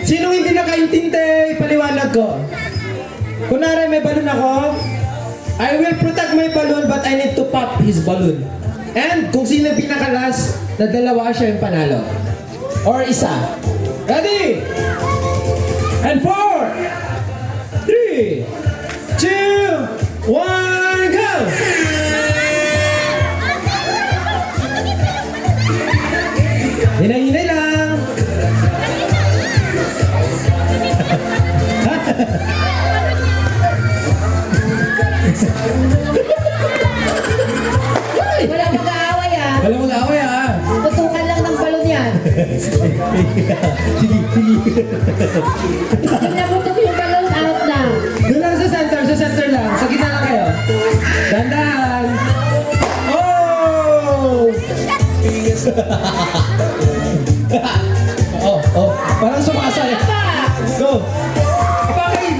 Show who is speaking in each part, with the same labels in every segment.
Speaker 1: Sinong hindi nakaintindi, paliwanag ko. Kunwari may balon ako, I will protect my balloon but I need to pop his balloon. And kung sino pinakalas, na dalawa siya yung panalo. Or isa. Ready? And 4, 3, 2, 1, go! Hinay-hinay lang.
Speaker 2: Wala mag-aaway ah.
Speaker 1: Wala mag-away ah.
Speaker 2: Tutukan lang ng balon yan.
Speaker 1: Sige, sige.
Speaker 2: Pag naputok yung balon, out na.
Speaker 1: Doon lang sa center lang. Sa gitna lang kayo. Dandan. Oh! Oh. Parang sumakasal. Go. Bakit?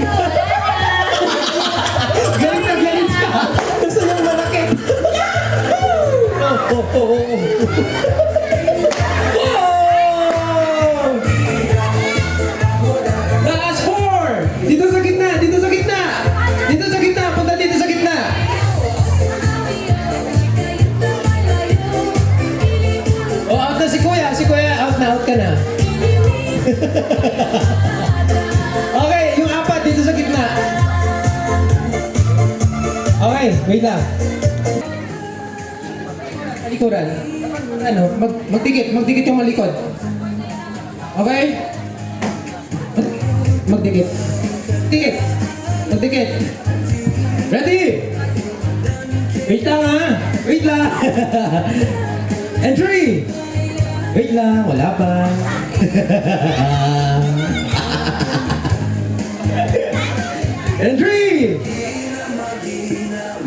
Speaker 1: Galit na galit ka. Gusto niyang malaki. Oh. Last 4. Dito sa gitna. Punta dito sa gitna. Oh, out na si Kuya. Out ka na. Okay, yung 4 dito sa gitna. Okay, wait lang. Talikuran. Ano, magdikit yung malikod. Okay? Magdikit. Magdikit. Ready? Wait lang ha. Wait lang. And 3. Wait lang, wala pa. And 3.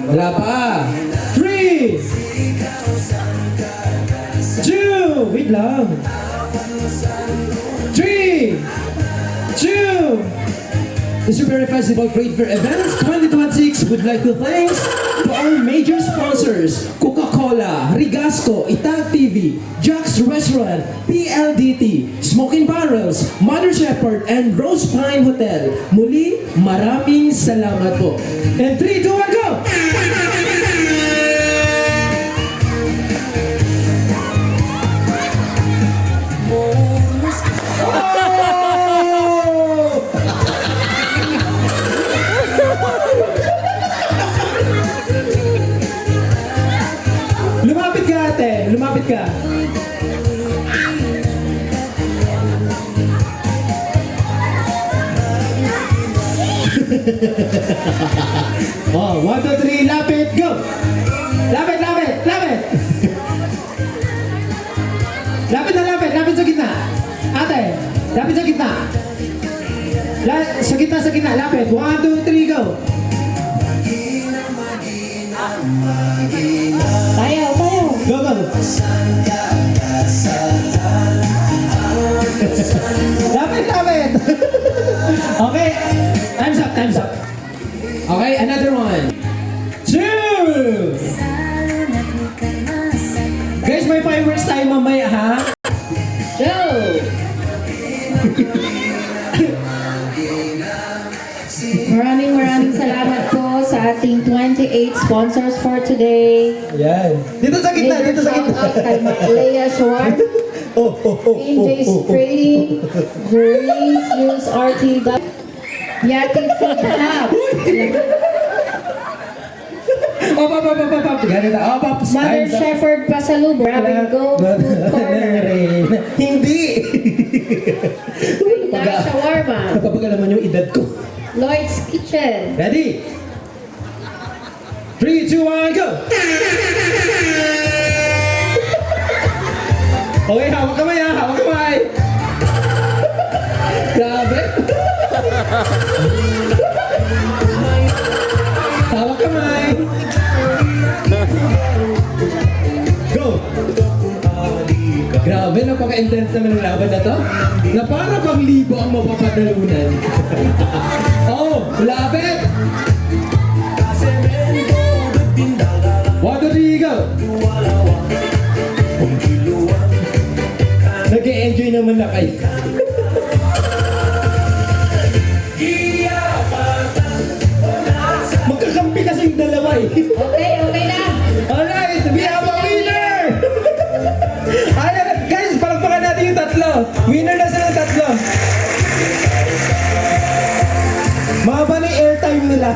Speaker 1: Wala pa. 3. 2. Wait lang. 3. 2. The Super Festival Trade Fair Events 2026 would like to thank to our major sponsors, Coca-Cola, Rigasco, Itag TV, Jack's Restaurant, PLDT, Smoking Barrels, Mother Shepherd, and Rose Pine Hotel. Muli, maraming salamat po. And 3, 2, 1, go! Lumapit ka ate, lumapit ka. Oh, 1, 2, 3, lapit, go! Lapit! Lapit sa gitna. Ate, lapit sa gitna. Sa gitna, lapit. 1, 2, 3, go!
Speaker 2: Tayo.
Speaker 1: Go! Lapit! Okay, time's up. Okay, another one. 2! Guys, may fireworks tayo mamaya, ha?
Speaker 2: Go! Maraming salamat po sa ating 28 sponsors for today.
Speaker 1: Yan. Dito sa gitna.
Speaker 2: Shout out kay Leia Schwartz, AJ's Trading, Grace News RT, Yati Food Hub,
Speaker 1: Ganito.
Speaker 2: Mother Shepherd Pasalub, Grab Go Food Corner,
Speaker 1: Hindi.
Speaker 2: Dash Shawarma,
Speaker 1: Napapagalaman yung edad ko.
Speaker 2: Lloyd's Kitchen.
Speaker 1: Ready? 3, 2, 1, go! Okay, hawak kamay ha, hawak kamay! Grabe! Hawak kamay! Go! Grabe, napaka-intense naman ang laban na to. Na para pang libo ang mapapatalunan. Oh, lapit! 1, 2, 3, go! Nag-e-enjoy naman na kayo.
Speaker 2: Okay, okay na.
Speaker 1: Alright, we have a winner! Ayan, guys, palagpakan natin yung tatlo. Winner na silang tatlo. Mahaba na yung airtime nila.